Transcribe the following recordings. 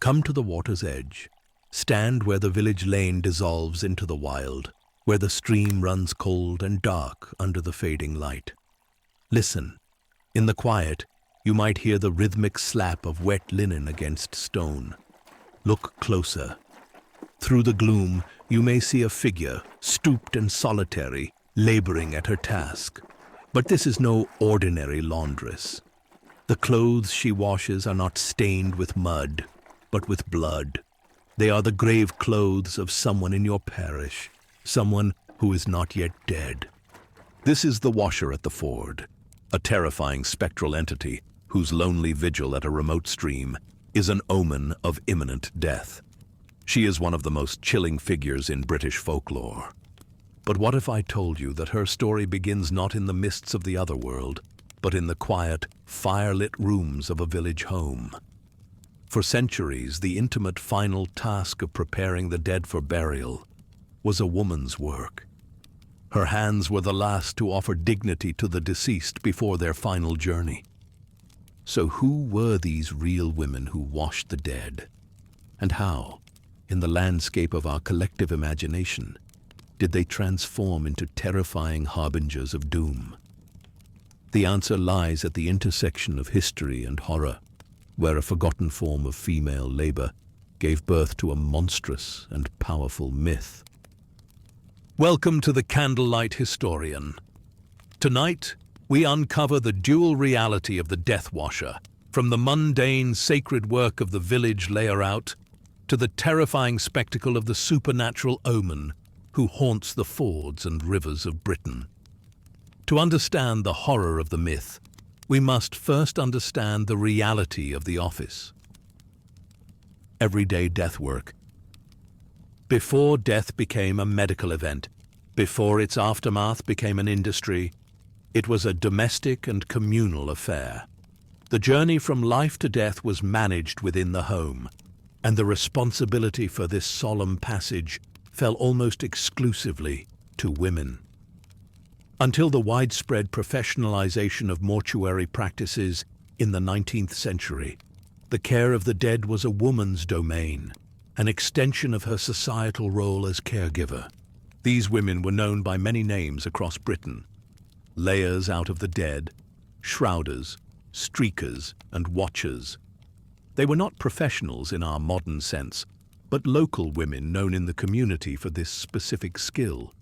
Come to the water's edge. Stand where the village lane dissolves into the wild, where the stream runs cold and dark under the fading light. Listen. In the quiet, you might hear the rhythmic slap of wet linen against stone. Look closer. Through the gloom, you may see a figure, stooped and solitary, laboring at her task. But this is no ordinary laundress. The clothes she washes are not stained with mud, but with blood. They are the grave clothes of someone in your parish, someone who is not yet dead. This is the washer at the ford, a terrifying spectral entity whose lonely vigil at a remote stream is an omen of imminent death. She is one of the most chilling figures in British folklore. But what if I told you that her story begins not in the mists of the other world, but in the quiet, fire-lit rooms of a village home? For centuries, the intimate final task of preparing the dead for burial was a woman's work. Her hands were the last to offer dignity to the deceased before their final journey. So who were these real women who washed the dead? And how, in the landscape of our collective imagination, did they transform into terrifying harbingers of doom? The answer lies at the intersection of history and horror, where a forgotten form of female labor gave birth to a monstrous and powerful myth. Welcome to the Candlelight Historian. Tonight, we uncover the dual reality of the death washer, from the mundane, sacred work of the village layer-out to the terrifying spectacle of the supernatural omen who haunts the fords and rivers of Britain. To understand the horror of the myth, we must first understand the reality of the office. Everyday death work. Before death became a medical event, before its aftermath became an industry, it was a domestic and communal affair. The journey from life to death was managed within the home, and the responsibility for this solemn passage fell almost exclusively to women. Until the widespread professionalization of mortuary practices in the 19th century, the care of the dead was a woman's domain, an extension of her societal role as caregiver. These women were known by many names across Britain: layers out of the dead, shrouders, streakers, and watchers. They were not professionals in our modern sense, but local women known in the community for this specific skill.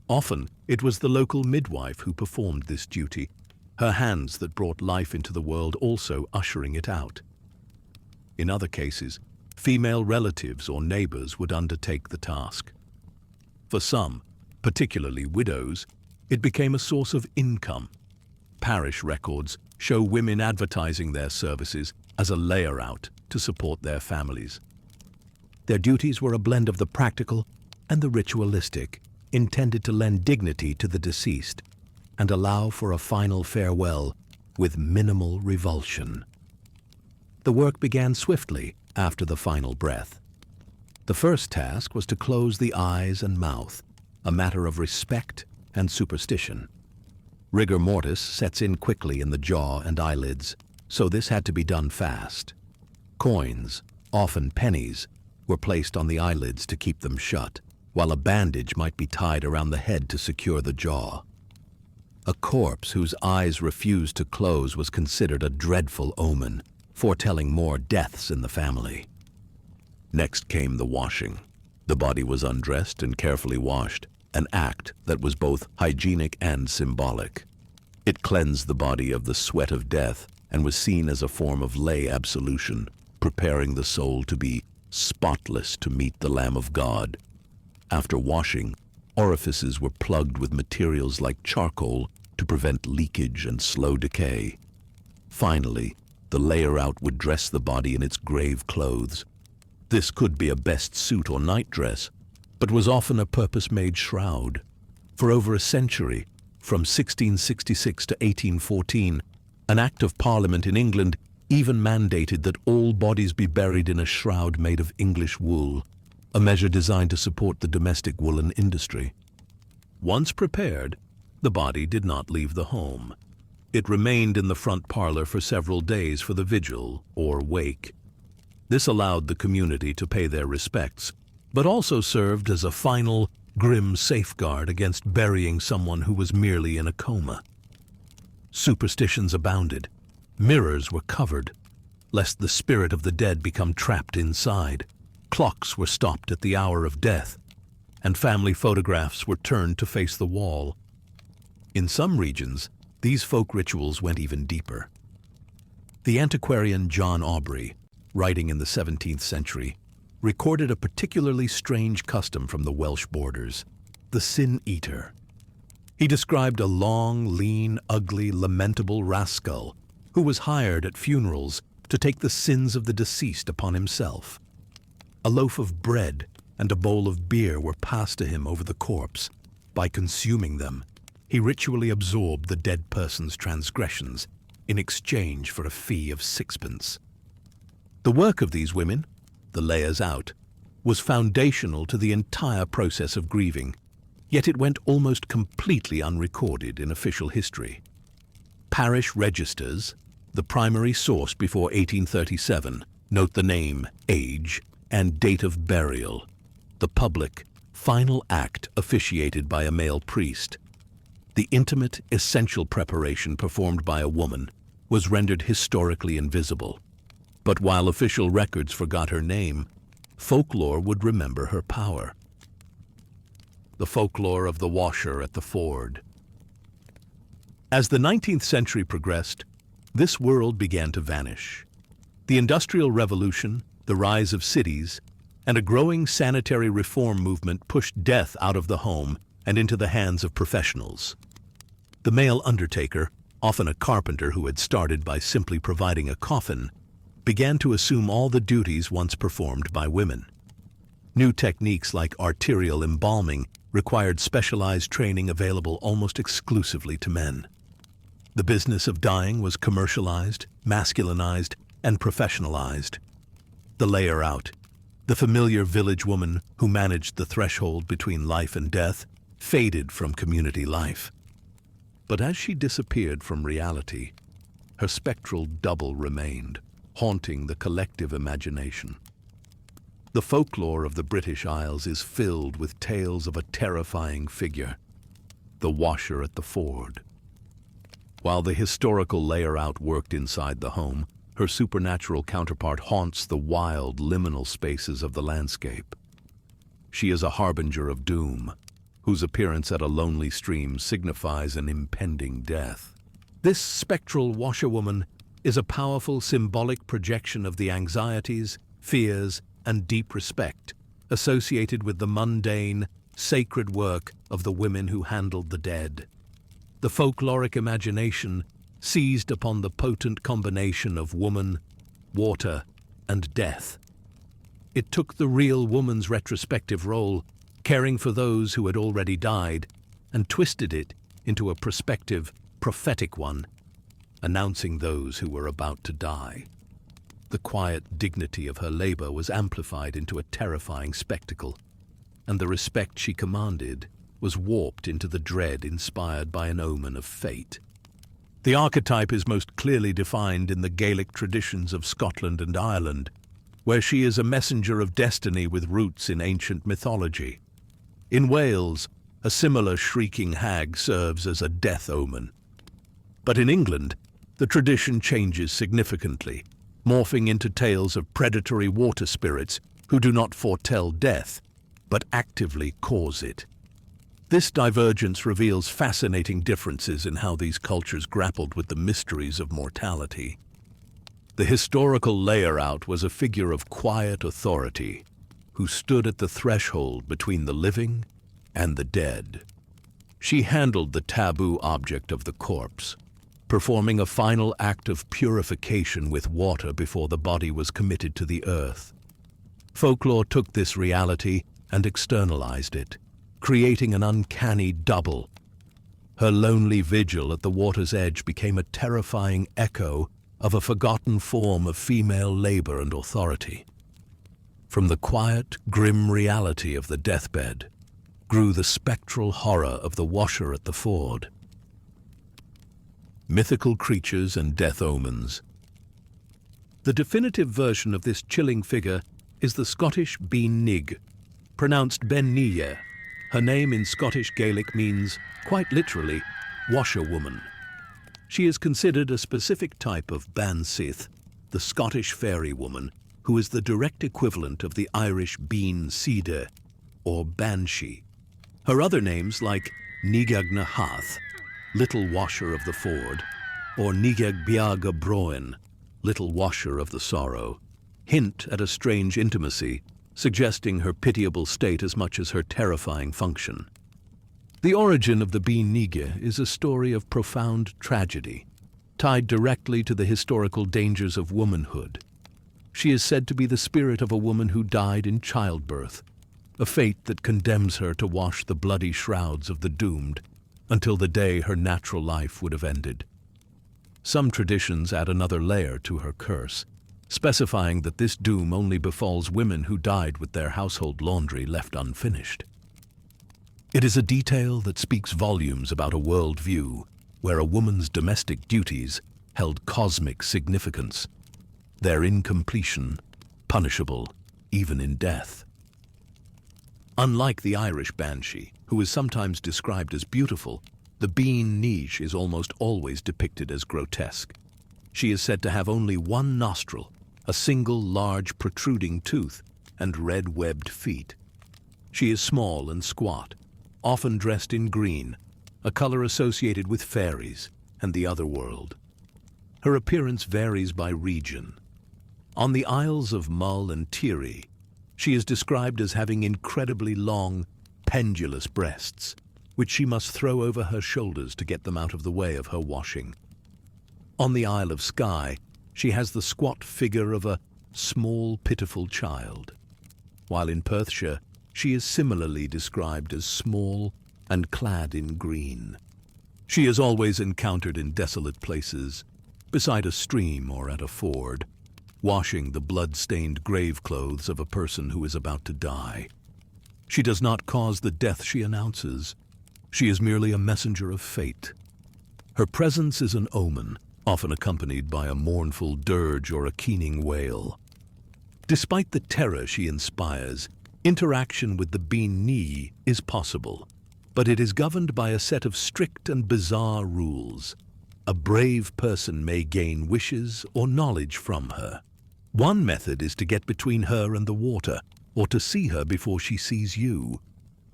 Often, it was the local midwife who performed this duty, her hands that brought life into the world also ushering it out. In other cases, female relatives or neighbors would undertake the task. For some, particularly widows, it became a source of income. Parish records show women advertising their services as a layer-out to support their families. Their duties were a blend of the practical and the ritualistic, intended to lend dignity to the deceased and allow for a final farewell with minimal revulsion. The work began swiftly after the final breath. The first task was to close the eyes and mouth, a matter of respect and superstition. Rigor mortis sets in quickly in the jaw and eyelids, so this had to be done fast. Coins, often pennies, were placed on the eyelids to keep them shut, while a bandage might be tied around the head to secure the jaw. A corpse whose eyes refused to close was considered a dreadful omen, foretelling more deaths in the family. Next came the washing. The body was undressed and carefully washed, an act that was both hygienic and symbolic. It cleansed the body of the sweat of death and was seen as a form of lay absolution, preparing the soul to be spotless to meet the Lamb of God. After washing, orifices were plugged with materials like charcoal to prevent leakage and slow decay. Finally, the layer-out would dress the body in its grave clothes. This could be a best suit or nightdress, but was often a purpose-made shroud. For over a century, from 1666 to 1814, an Act of Parliament in England even mandated that all bodies be buried in a shroud made of English wool, a measure designed to support the domestic woolen industry. Once prepared, the body did not leave the home. It remained in the front parlor for several days for the vigil or wake. This allowed the community to pay their respects, but also served as a final, grim safeguard against burying someone who was merely in a coma. Superstitions abounded. Mirrors were covered, lest the spirit of the dead become trapped inside. Clocks were stopped at the hour of death, and family photographs were turned to face the wall. In some regions, these folk rituals went even deeper. The antiquarian John Aubrey, writing in the 17th century, recorded a particularly strange custom from the Welsh borders, the Sin Eater. He described a long, lean, ugly, lamentable rascal who was hired at funerals to take the sins of the deceased upon himself. A loaf of bread and a bowl of beer were passed to him over the corpse. By consuming them, he ritually absorbed the dead person's transgressions in exchange for a fee of sixpence. The work of these women, the layers out, was foundational to the entire process of grieving, yet it went almost completely unrecorded in official history. Parish registers, the primary source before 1837, note the name, age, and date of burial. The public, final act officiated by a male priest. The intimate, essential preparation performed by a woman was rendered historically invisible. But while official records forgot her name, folklore would remember her power. The folklore of the washer at the ford. As the 19th century progressed, this world began to vanish. The Industrial Revolution, the rise of cities, and a growing sanitary reform movement pushed death out of the home and into the hands of professionals. The male undertaker, often a carpenter who had started by simply providing a coffin, began to assume all the duties once performed by women. New techniques like arterial embalming required specialized training available almost exclusively to men. The business of dying was commercialized, masculinized, and professionalized. The layer out, the familiar village woman who managed the threshold between life and death, faded from community life. But as she disappeared from reality, her spectral double remained, haunting the collective imagination. The folklore of the British Isles is filled with tales of a terrifying figure, the washer at the ford. While the historical layer-out worked inside the home, her supernatural counterpart haunts the wild, liminal spaces of the landscape. She is a harbinger of doom, whose appearance at a lonely stream signifies an impending death. This spectral washerwoman is a powerful symbolic projection of the anxieties, fears, and deep respect associated with the mundane, sacred work of the women who handled the dead. The folkloric imagination seized upon the potent combination of woman, water, and death. It took the real woman's retrospective role, caring for those who had already died, and twisted it into a prospective, prophetic one, announcing those who were about to die. The quiet dignity of her labor was amplified into a terrifying spectacle, and the respect she commanded was warped into the dread inspired by an omen of fate. The archetype is most clearly defined in the Gaelic traditions of Scotland and Ireland, where she is a messenger of destiny with roots in ancient mythology. In Wales, a similar shrieking hag serves as a death omen. But in England, the tradition changes significantly, morphing into tales of predatory water spirits who do not foretell death, but actively cause it. This divergence reveals fascinating differences in how these cultures grappled with the mysteries of mortality. The historical layer-out was a figure of quiet authority who stood at the threshold between the living and the dead. She handled the taboo object of the corpse, performing a final act of purification with water before the body was committed to the earth. Folklore took this reality and externalized it, creating an uncanny double. Her lonely vigil at the water's edge became a terrifying echo of a forgotten form of female labor and authority. From the quiet, grim reality of the deathbed grew the spectral horror of the washer at the ford. Mythical creatures and death omens. The definitive version of this chilling figure is the Scottish Bean Nighe, pronounced Ben Nighe. Her name in Scottish Gaelic means, quite literally, washerwoman. She is considered a specific type of banshee, the Scottish fairy woman, who is the direct equivalent of the Irish Bean Nighe, or banshee. Her other names like Nigag na Hath, little washer of the ford, or Nigag Biaga Broin, little washer of the sorrow, hint at a strange intimacy, suggesting her pitiable state as much as her terrifying function. The origin of the Bean Nighe is a story of profound tragedy, tied directly to the historical dangers of womanhood. She is said to be the spirit of a woman who died in childbirth, a fate that condemns her to wash the bloody shrouds of the doomed until the day her natural life would have ended. Some traditions add another layer to her curse, specifying that this doom only befalls women who died with their household laundry left unfinished. It is a detail that speaks volumes about a worldview where a woman's domestic duties held cosmic significance, their incompletion punishable even in death. Unlike the Irish banshee, who is sometimes described as beautiful, the Bean Nighe is almost always depicted as grotesque. She is said to have only one nostril, a single large protruding tooth, and red-webbed feet. She is small and squat, often dressed in green, a color associated with fairies and the other world. Her appearance varies by region. On the Isles of Mull and Tiree, she is described as having incredibly long, pendulous breasts, which she must throw over her shoulders to get them out of the way of her washing. On the Isle of Skye, she has the squat figure of a small, pitiful child, while in Perthshire, she is similarly described as small and clad in green. She is always encountered in desolate places, beside a stream or at a ford, washing the blood-stained grave clothes of a person who is about to die. She does not cause the death she announces. She is merely a messenger of fate. Her presence is an omen, often accompanied by a mournful dirge or a keening wail. Despite the terror she inspires, interaction with the Bean Nighe is possible, but it is governed by a set of strict and bizarre rules. A brave person may gain wishes or knowledge from her. One method is to get between her and the water, or to see her before she sees you.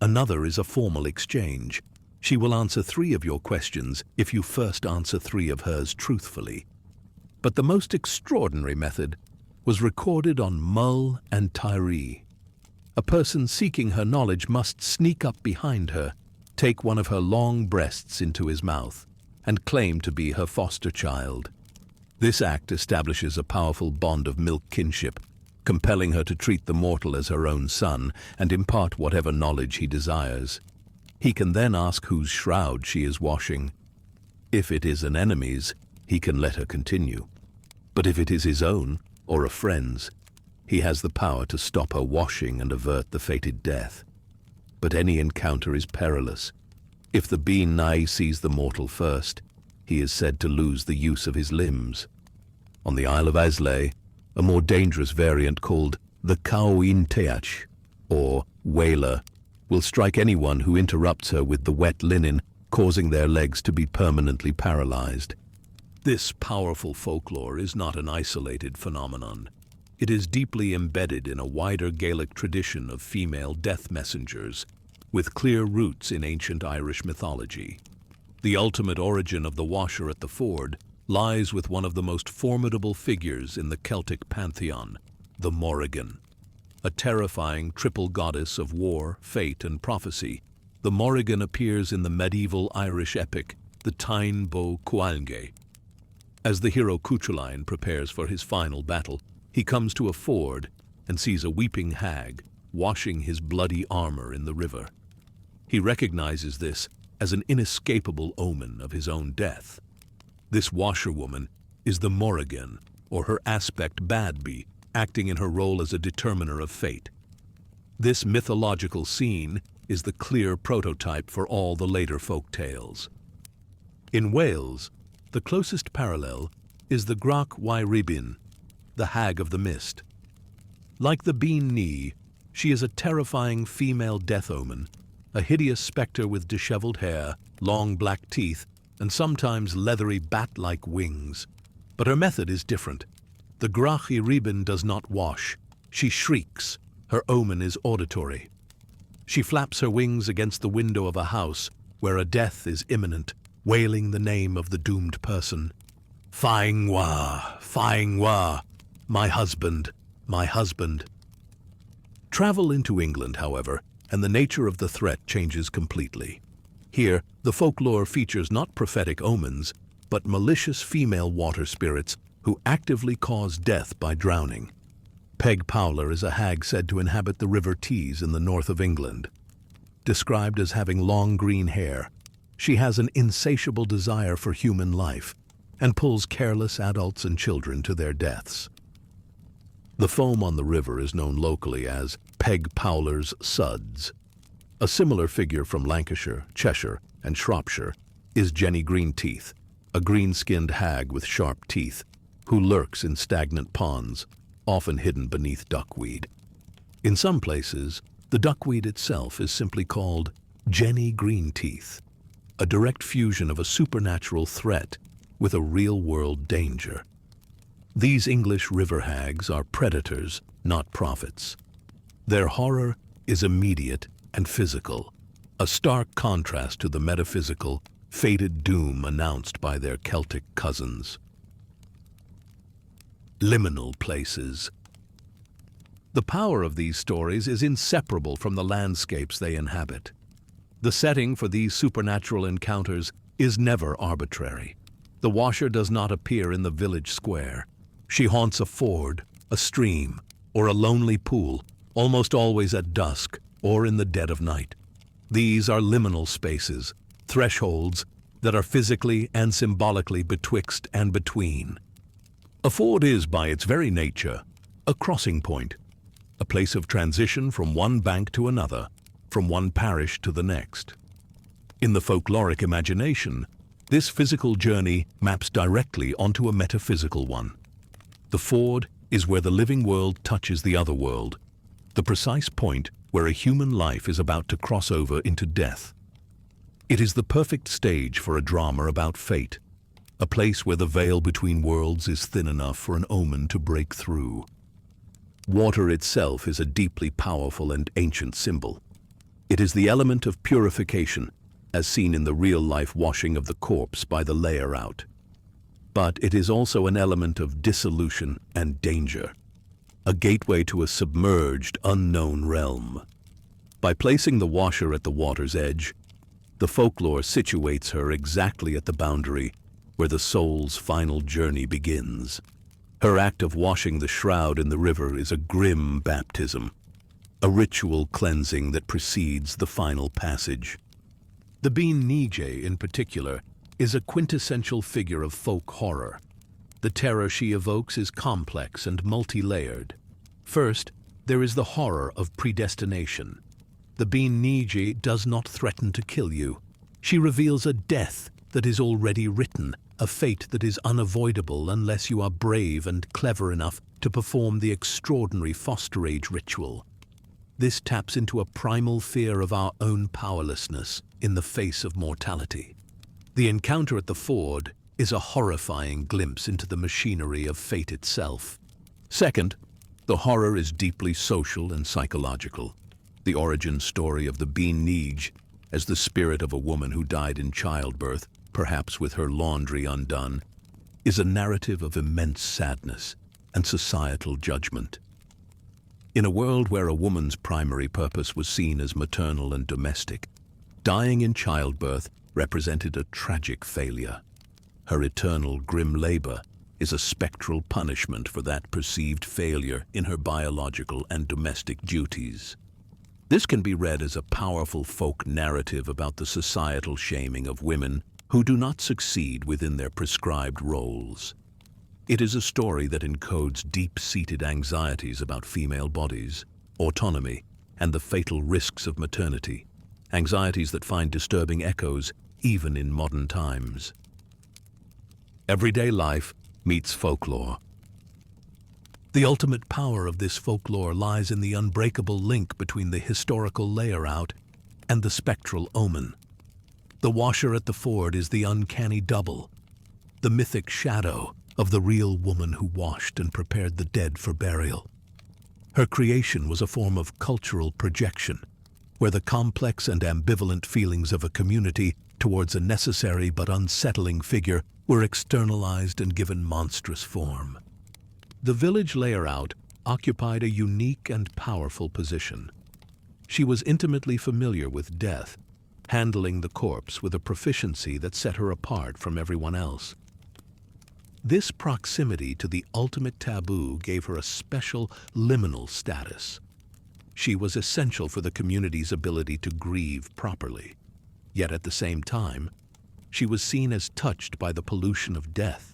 Another is a formal exchange. She will answer 3 of your questions if you first answer 3 of hers truthfully. But the most extraordinary method was recorded on Mull and Tiree. A person seeking her knowledge must sneak up behind her, take one of her long breasts into his mouth, and claim to be her foster child. This act establishes a powerful bond of milk kinship, compelling her to treat the mortal as her own son and impart whatever knowledge he desires. He can then ask whose shroud she is washing. If it is an enemy's, he can let her continue. But if it is his own, or a friend's, he has the power to stop her washing and avert the fated death. But any encounter is perilous. If the Bean Nighe sees the mortal first, he is said to lose the use of his limbs. On the Isle of Islay, a more dangerous variant called the Cowin Teach, or whaler, will strike anyone who interrupts her with the wet linen, causing their legs to be permanently paralyzed. This powerful folklore is not an isolated phenomenon. It is deeply embedded in a wider Gaelic tradition of female death messengers, with clear roots in ancient Irish mythology. The ultimate origin of the washer at the ford lies with one of the most formidable figures in the Celtic pantheon, the Morrigan. A terrifying triple goddess of war, fate, and prophecy, the Morrigan appears in the medieval Irish epic, the Táin Bo Cualnge. As the hero Cuchulainn prepares for his final battle, he comes to a ford and sees a weeping hag washing his bloody armor in the river. He recognizes this as an inescapable omen of his own death. This washerwoman is the Morrigan, or her aspect Badby, acting in her role as a determiner of fate. This mythological scene is the clear prototype for all the later folk tales. In Wales, the closest parallel is the Grac Wairibin, the Hag of the Mist. Like the Bean Nighe, she is a terrifying female death omen, a hideous specter with disheveled hair, long black teeth, and sometimes leathery bat-like wings. But her method is different. The Grach y Rhibyn does not wash. She shrieks. Her omen is auditory. She flaps her wings against the window of a house where a death is imminent, wailing the name of the doomed person. Fáing Mhaith, my husband, my husband. Travel into England, however, and the nature of the threat changes completely. Here, the folklore features not prophetic omens, but malicious female water spirits who actively cause death by drowning. Peg Powler is a hag said to inhabit the River Tees in the north of England. Described as having long green hair, she has an insatiable desire for human life and pulls careless adults and children to their deaths. The foam on the river is known locally as Peg Powler's Suds. A similar figure from Lancashire, Cheshire, and Shropshire is Jenny Greenteeth, a green-skinned hag with sharp teeth who lurks in stagnant ponds, often hidden beneath duckweed. In some places, the duckweed itself is simply called Jenny Greenteeth, a direct fusion of a supernatural threat with a real-world danger. These English river hags are predators, not prophets. Their horror is immediate and physical, a stark contrast to the metaphysical, fated doom announced by their Celtic cousins. Liminal places. The power of these stories is inseparable from the landscapes they inhabit. The setting for these supernatural encounters is never arbitrary. The washer does not appear in the village square. She haunts a ford, a stream, or a lonely pool, almost always at dusk or in the dead of night. These are liminal spaces, thresholds that are physically and symbolically betwixt and between. A ford is, by its very nature, a crossing point, a place of transition from one bank to another, from one parish to the next. In the folkloric imagination, this physical journey maps directly onto a metaphysical one. The ford is where the living world touches the other world, the precise point where a human life is about to cross over into death. It is the perfect stage for a drama about fate, a place where the veil between worlds is thin enough for an omen to break through. Water itself is a deeply powerful and ancient symbol. It is the element of purification, as seen in the real-life washing of the corpse by the layer out. But it is also an element of dissolution and danger, a gateway to a submerged, unknown realm. By placing the washer at the water's edge, the folklore situates her exactly at the boundary where the soul's final journey begins. Her act of washing the shroud in the river is a grim baptism, a ritual cleansing that precedes the final passage. The Bean Nighe, in particular, is a quintessential figure of folk horror. The terror she evokes is complex and multi-layered. First, there is the horror of predestination. The Bean Nighe does not threaten to kill you. She reveals a death that is already written, a fate that is unavoidable unless you are brave and clever enough to perform the extraordinary foster-age ritual. This taps into a primal fear of our own powerlessness in the face of mortality. The encounter at the ford is a horrifying glimpse into the machinery of fate itself. Second, the horror is deeply social and psychological. The origin story of the Bean Nighe, as the spirit of a woman who died in childbirth, perhaps with her laundry undone, is a narrative of immense sadness and societal judgment. In a world where a woman's primary purpose was seen as maternal and domestic, dying in childbirth represented a tragic failure. Her eternal grim labor is a spectral punishment for that perceived failure in her biological and domestic duties. This can be read as a powerful folk narrative about the societal shaming of women who do not succeed within their prescribed roles. It is a story that encodes deep-seated anxieties about female bodies, autonomy, and the fatal risks of maternity, anxieties that find disturbing echoes even in modern times. Everyday life meets folklore. The ultimate power of this folklore lies in the unbreakable link between the historical layer-out and the spectral omen. The washer at the ford is the uncanny double, the mythic shadow of the real woman who washed and prepared the dead for burial. Her creation was a form of cultural projection, where the complex and ambivalent feelings of a community towards a necessary but unsettling figure were externalized and given monstrous form. The village layer-out occupied a unique and powerful position. She was intimately familiar with death, handling the corpse with a proficiency that set her apart from everyone else. This proximity to the ultimate taboo gave her a special liminal status. She was essential for the community's ability to grieve properly. Yet at the same time, she was seen as touched by the pollution of death.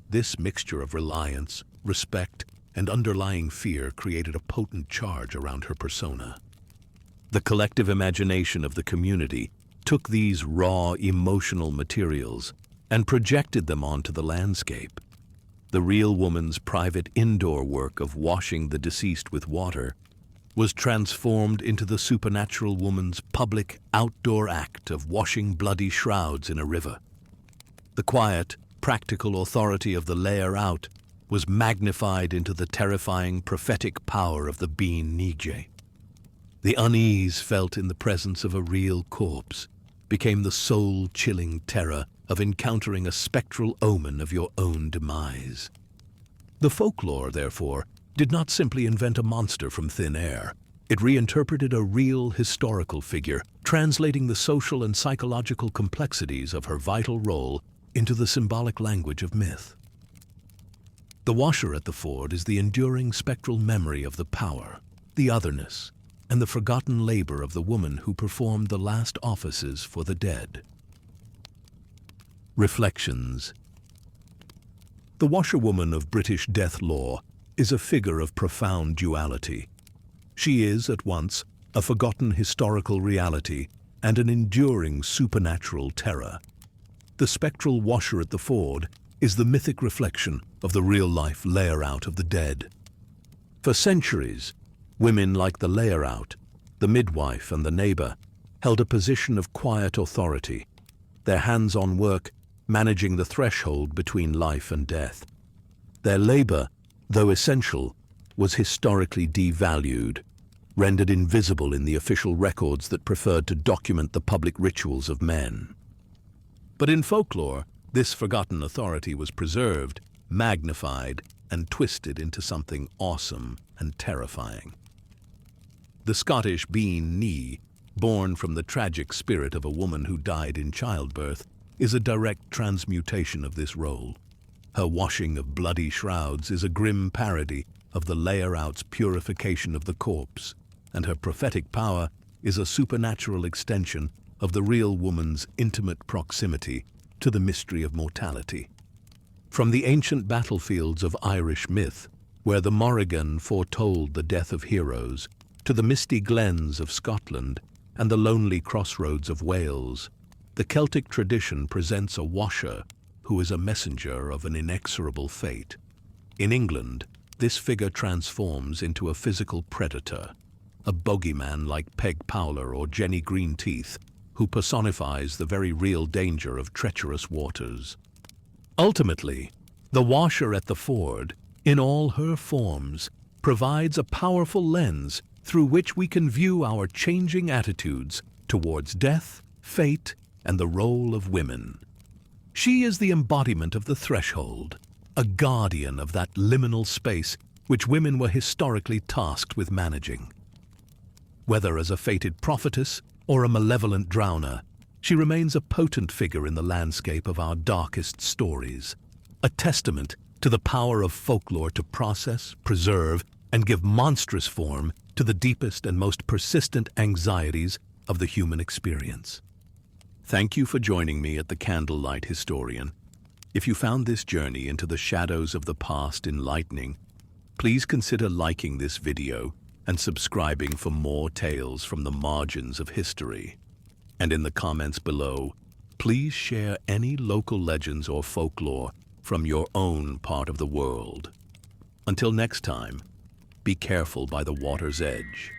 This mixture of reliance, respect, and underlying fear created a potent charge around her persona. The collective imagination of the community took these raw emotional materials and projected them onto the landscape. The real woman's private indoor work of washing the deceased with water was transformed into the supernatural woman's public outdoor act of washing bloody shrouds in a river. The quiet, practical authority of the layer-out was magnified into the terrifying prophetic power of the Bean Nighe. The unease felt in the presence of a real corpse became the soul-chilling terror of encountering a spectral omen of your own demise. The folklore, therefore, did not simply invent a monster from thin air. It reinterpreted a real historical figure, translating the social and psychological complexities of her vital role into the symbolic language of myth. The washer at the ford is the enduring spectral memory of the power, the otherness, and the forgotten labor of the woman who performed the last offices for the dead. Reflections. The washerwoman of British death lore is a figure of profound duality. She is, at once, a forgotten historical reality and an enduring supernatural terror. The spectral washer at the ford is the mythic reflection of the real-life layer-out of the dead. For centuries, women like the layer-out, the midwife and the neighbor held a position of quiet authority, their hands-on work managing the threshold between life and death. Their labor, though essential, was historically devalued, rendered invisible in the official records that preferred to document the public rituals of men. But in folklore, this forgotten authority was preserved, magnified, and twisted into something awesome and terrifying. The Scottish Bean Nighe, born from the tragic spirit of a woman who died in childbirth, is a direct transmutation of this role. Her washing of bloody shrouds is a grim parody of the layer-out's purification of the corpse, and her prophetic power is a supernatural extension of the real woman's intimate proximity to the mystery of mortality. From the ancient battlefields of Irish myth, where the Morrigan foretold the death of heroes, to the misty glens of Scotland and the lonely crossroads of Wales, the Celtic tradition presents a washer who is a messenger of an inexorable fate. In England, this figure transforms into a physical predator, a bogeyman like Peg Powler or Jenny Greenteeth, who personifies the very real danger of treacherous waters. Ultimately, the washer at the ford, in all her forms, provides a powerful lens through which we can view our changing attitudes towards death, fate, and the role of women. She is the embodiment of the threshold, a guardian of that liminal space which women were historically tasked with managing. Whether as a fated prophetess or a malevolent drowner, she remains a potent figure in the landscape of our darkest stories, a testament to the power of folklore to process, preserve, and give monstrous form to the deepest and most persistent anxieties of the human experience. Thank you for joining me at the Candlelight Historian. If you found this journey into the shadows of the past enlightening, please consider liking this video and subscribing for more tales from the margins of history. And in the comments below, please share any local legends or folklore from your own part of the world. Until next time, be careful by the water's edge.